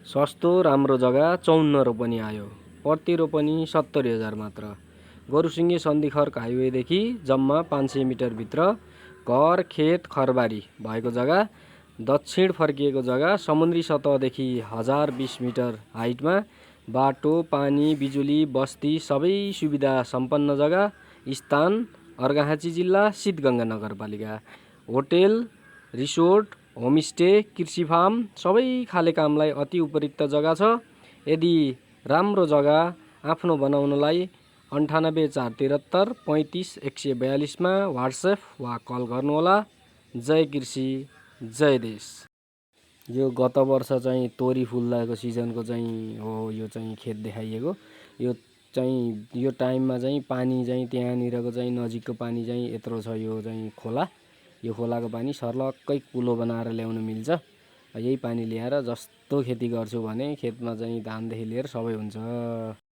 सस्तो राम्रो जग्गा 54 रोपनी आयो। प्रति रोपनी 70,000 मात्र। गोरुसिङे सन्धिखर्क हाइवेदेखि जम्मा 500 मिटरभित्र घर खेत खरबारी भएको जग्गा, दक्षिण फर्किएको जग्गा, समुद्री सतहदेखि 1020 मिटर हाइटमा बाटो पानी बिजुली बस्ती सबै सुविधा सम्पन्न जग्गा। स्थान अर्घाखाँची जिल्ला सिद्धगङ्गा नगरपालिका। होटेल रिसोर्ट होमस्टे कृषि फार्म सबै खाले कामलाई अति उपयुक्त जग्गा छ। यदि राम्रो जग्गा आफ्नो बनाउनलाई 98 473 35 142 मा व्हाट्सएप वा कल गर्नुहोला। जय कृषि जय देश। यो गत वर्ष चाहिँ तोरी फुल्दाको सिजनको चाहिँ हो। यो चाहिँ खेत देखाइएको। यो टाइममा चाहिँ पानी चाहिँ त्यहाँनिरको चाहिँ नजिकको पानी चाहिँ यत्रो छ। यो चाहिँ खोला। यो खोलाको पानी सर्लक्कै कुलो बनाएर ल्याउन मिल्छ। यही पानी ल्याएर जस्तो खेती गर्छु भने खेतमा चाहिँ धानदेखि लिएर सबै हुन्छ।